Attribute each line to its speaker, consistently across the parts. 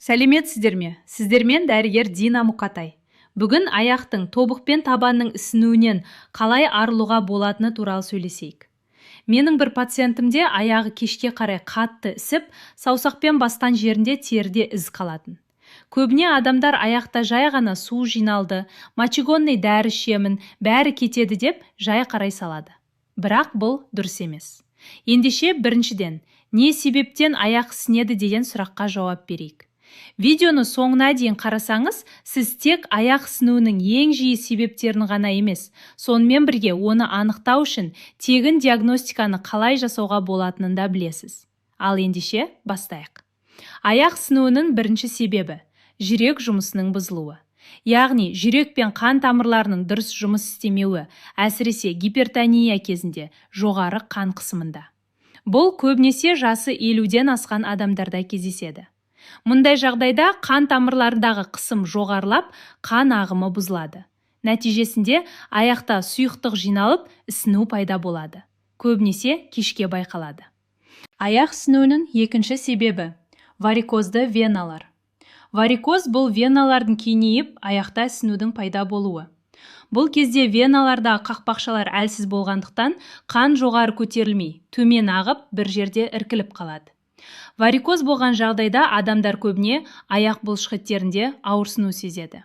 Speaker 1: Сәлеметсіздер ме? Сіздермен дәрігер Дина Мұқатай. Бүгін аяқтың тобық пен табанның ісінуінен қалай арылуға болатыны туралы сөйлесейік. Менің бір пациентімде аяғы кешке қарай қатты ісіп, саусақпен басқан жерінде теріде із қалатын. Көбіне адамдар аяқта жай ғана су жиналды, мочегонный дәрі ішемін, бәрі кетеді деп жай қарай салады. Бірақ бұл дұрыс емес. Ендеше біріншіден, не себептен аяқ ісінеді деген сұраққа жауап берейік. Видеоны соңына дейін қарасаңыз, сіз тек аяқ ісінуінің ең жиі себептерін ғана емес, сонымен бірге оны анықтау үшін тегін диагностиканы қалай жасауға болатынын да білесіз. Ал ендеше бастайық. Аяқ ісінуінің бірінші себебі – жүрек жұмысының бұзылуы. Яғни жүрек пен қан тамырларының дұрыс жұмыс істемеуі, әсіресе гипертония кезінде жоғары қан қысымында. Бұл көбінесе жасы 50-ден асқан адамдарда кездеседі. Мұндай жағдайда қан тамырларындағы қысым жоғарылап, қан ағымы бұзылады. Нәтижесінде аяқта сұйықтық жиналып, ісіну пайда болады. Көбінесе кешке байқалады. Аяқ ісінуінің екінші себебі – варикозды веналар. Варикоз бұл веналардың кеңейіп, аяқта ісінудің пайда болуы. Бұл кезде веналардағы қақпақшалар әлсіз болғандықтан қан жоғары көтерілмей, төмен ағып, бір жерде іркіліп қалады. Варикоз болған жағдайда адамдар көбіне аяқ бұлшықеттерінде ауырсыну сезеді.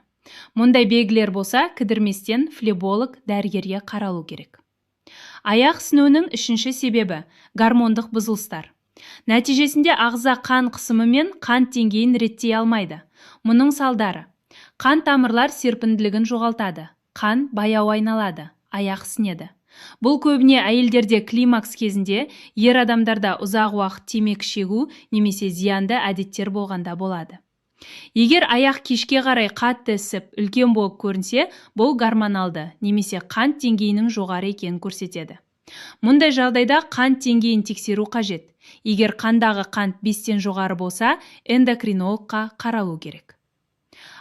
Speaker 1: Мұндай белгілер болса, кідірместен флеболог дәрігерге қаралу керек. Аяқ ісінуінің үшінші себебі – гормондық бұзылыстар. Нәтижесінде ағза қан қысымы мен қан деңгейін реттей алмайды. Мұның салдары – қан тамырлар серпімділігін жоғалтады, қан баяу айналады, аяқ ісінеді. Бұл көбіне әйелдерде климакс кезінде, ер адамдарда ұзақ уақыт темекі шегу немесе зиянды әдеттер болғанда болады. Егер аяқ кешке қарай қатты ісіп, үлкен болып көрінсе, бұл гормоналды немесе қант деңгейінің жоғары екенін көрсетеді. Мұндай жағдайда қант деңгейін тексеру қажет. Егер қандағы қант 5-тен жоғары болса, эндокринологқа қаралу керек.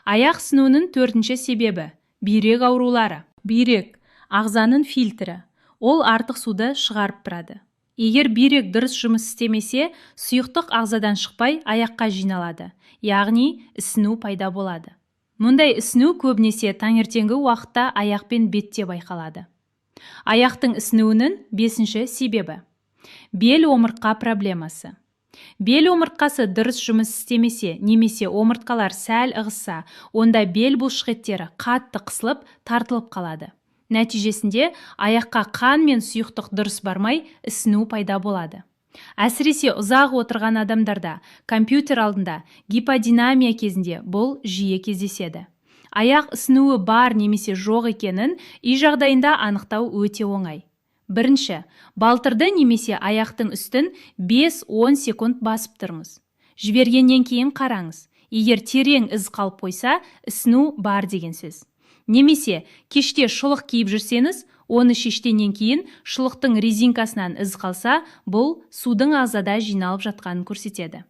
Speaker 1: Аяқ ісінуінің төртінші себебі – бүйрек аурулары. Бүйрек – ағзаның фильтрі. Ол артық суды шығарып тұрады. Егер бүйрек дұрыс жұмыс істемесе, сұйықтық ағзадан шықпай аяққа жиналады, яғни ісіну пайда болады. Мұндай ісіну көбінесе таңертеңгі уақытта аяқ пен бетте байқалады. Аяқтың ісінуінің бесінші себебі – бел омыртқа проблемасы. Бел омыртқасы дұрыс жұмыс істемесе, немесе омыртқалар сәл ығысса, онда бел бұлшықеттері қатты қысылып, тартылып қалады. Нәтижесінде аяққа қан мен сұйықтық дұрыс бармай, ісіну пайда болады. Әсіресе ұзақ отырған адамдарда, компьютер алдында, гиподинамия кезінде бұл жиі кездеседі. Аяқ ісінуі бар немесе жоқ екенін үй жағдайында анықтау өте оңай. Бірінші, балтырды немесе аяқтың үстін 5-10 секунд басып тұрмыз. Жібергеннен кейін қараңыз. Егер терең із қалып қойса, ісіну бар деген сөз. Немесе кеште шұлық киіп жүрсеңіз, оны шештеннен кейін шұлықтың резинкасынан із қалса, бұл судың ағзада жиналып жатқанын көрсетеді.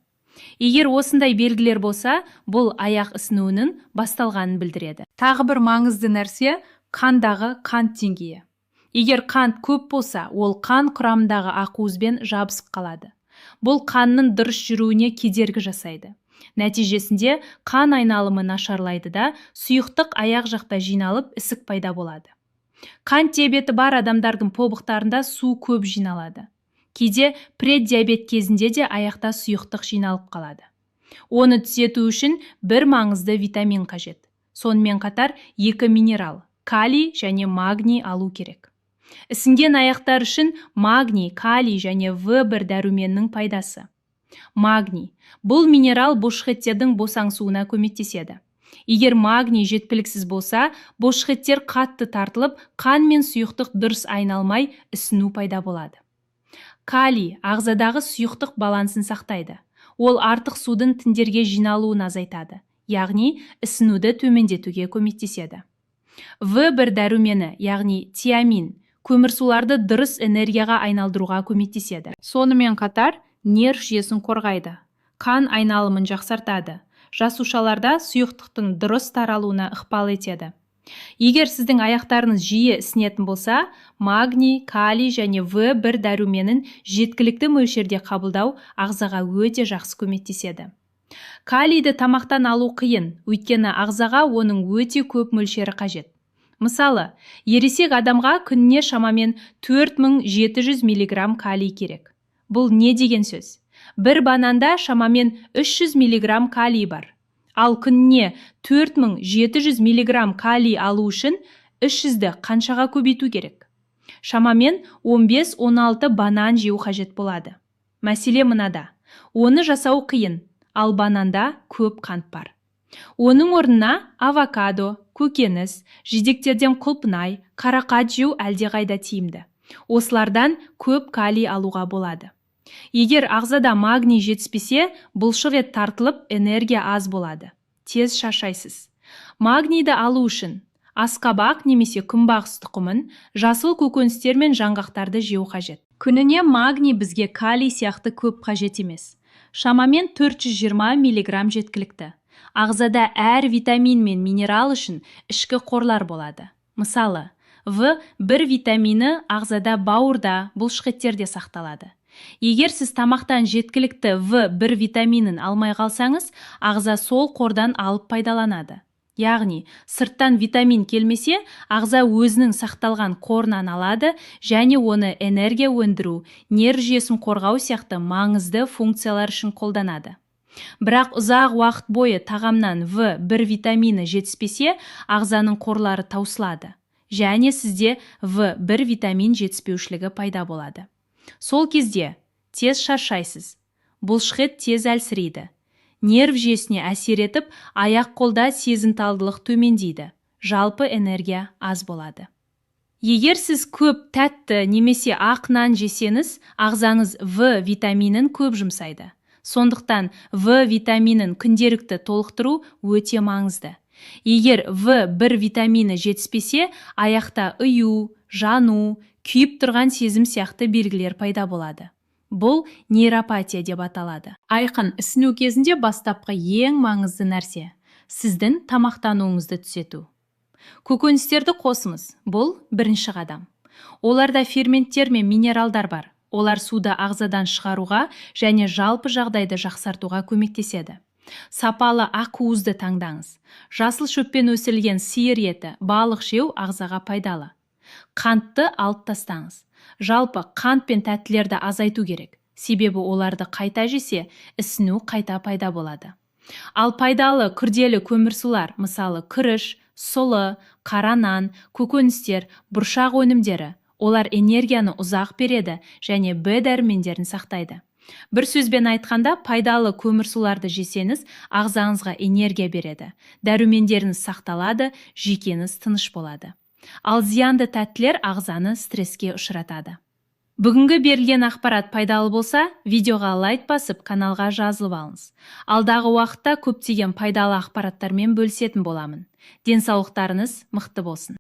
Speaker 1: Егер осындай белгілер болса, бұл аяқ ісінуінің басталғанын білдіреді. Тағы бір маңызды нәрсе – қандағы қант деңгейі. Егер қант көп болса, ол қан құрамындағы ақуызбен жабысып қалады. Бұл қанның дұрыс жүруіне кедергі жасайды. Нәтижесінде қан айналымы нашарлайды да, сұйықтық аяқ жақта жиналып, ісік пайда болады. Қант диабеті бар адамдардың тобықтарында су көп жиналады. Кейде преддиабет кезінде де аяқта сұйықтық жиналып қалады. Оны түзету үшін бір маңызды витамин қажет. Сонымен қатар 2 минерал – калий және магний алу керек. Ісінген аяқтар үшін магний, калий және В1 дәруменнің пайдасы. Магний. Бұл минерал бұлшықеттердің босаңсуына көмектеседі. Егер магний жеткіліксіз болса, бұлшықеттер қатты тартылып, қан мен сұйықтық дұрыс айналмай, ісіну пайда болады. Калий ағзадағы сұйықтық балансын сақтайды. Ол артық судың тіндерге жиналуын азайтады, яғни ісінуді төмендетуге көмектеседі. В1 дәрумені, яғни тиамин, көмірсуларды дұрыс энергияға айналдыруға көмектеседі. Сонымен қатар, нерв жүйесін қорғайды, қан айналымын жақсартады, жасушаларда сұйықтықтың дұрыс таралуына ықпал етеді. Егер сіздің аяқтарыңыз жиі ісінетін болса, магний, калий және В1 дәруменін жеткілікті мөлшерде қабылдау ағзаға өте жақсы көмектеседі. Калийді тамақтан алу қиын, өйткені ағзаға оның өте көп мөлшері қажет. Мысалы, ересек адамға күніне шамамен 4700 мг калий керек. Бұл не деген сөз? Бір бананда шамамен 300 мг калий бар. Ал күніне 4700 мг калий алу үшін 300-ді қаншаға көбейту керек? Шамамен 15-16 банан жеу қажет болады. Мәселе мынада. Оны жасау қиын, ал бананда көп қант бар. Оның орнына авокадо, көкөніс, жидектерден құлпынай, қарақат жеу әлдеқайда тиімді. Осылардан көп калий алуға болады. Егер ағзада магний жетіспесе, бұлшық ет тартылып, энергия аз болады. Тез шаршайсыз. Магнийді алу үшін асқабақ немесе күнбағыс тұқымын, жасыл көкөністер мен жаңғақтарды жеу қажет. Күніне магний бізге калий сияқты көп қажет емес. Шамамен 420 мг жеткілікті. Ағзада әр витамин мен минерал үшін ішкі қорлар болады. Мысалы, В1 витамині ағзада бауырда, бұлшықеттерде сақталады. Егер сіз тамақтан жеткілікті В1 витаминін алмай қалсаңыз, ағза сол қордан алып пайдаланады. Яғни, сырттан витамин келмесе, ағза өзінің сақталған қорынан алады және оны энергия өндіру, нерв жүйесін қорғау сияқты маңызды функциялар үшін қолданады. Бірақ ұзақ уақыт бойы тағамнан В1 витамині жетіспесе, ағзаның қорлары таусылады және сізде В1 витамин жетіспеушілігі пайда болады. Сол кезде тез шаршайсыз, бұлшықет тез әлсірейді. Нерв жүйесіне әсер етіп, аяқ-қолда сезімталдылық төмендейді. Жалпы энергия аз болады. Егер сіз көп тәтті немесе ақ нан жесеңіз, ағзаңыз В витаминін көп жұмсайды. Сондықтан В витаминін күнделікті толықтыру өте маңызды. Егер В1 витамині жетіспесе, аяқта ұю, жану, күйіп тұрған сезім сияқты белгілер пайда болады. Бұл нейропатия деп аталады. Айқын ісіну кезінде бастапқы ең маңызды нәрсе – сіздің тамақтануыңызды түзету. Көкөністерді қосыңыз. Бұл бірінші қадам. Оларда ферменттер мен минералдар бар. Олар суды ағзадан шығаруға және жалпы жағдайды жақсартуға көмектеседі. Сапалы ақуызды таңдаңыз. Жасыл шөппен өсірілген сиыр еті, балық жеу ағзаға пайдалы. Қантты алып тастаңыз. Жалпы қант пен тәттілерді азайту керек. Себебі оларды қайта жесе, ісіну қайта пайда болады. Ал пайдалы күрделі көмірсулар, мысалы күріш, сұлы, қара нан, көкөністер, бұршақ өнімдері, олар энергияны ұзақ береді және Б дәрумендерін сақтайды. Бір сөзбен айтқанда, пайдалы көмірсуларды жесеңіз, ағзаңызға энергия береді. Дәрумендеріңіз сақталады, жүйкеңіз тыныш болады. Ал зиянды тәттілер ағзаны стресске ұшыратады. Бүгінгі берілген ақпарат пайдалы болса, видеоға лайк басып, каналға жазылып алыңыз. Алдағы уақытта көптеген пайдалы ақпараттармен бөлісетін боламын. Денсаулықтарыңыз мықты болсын.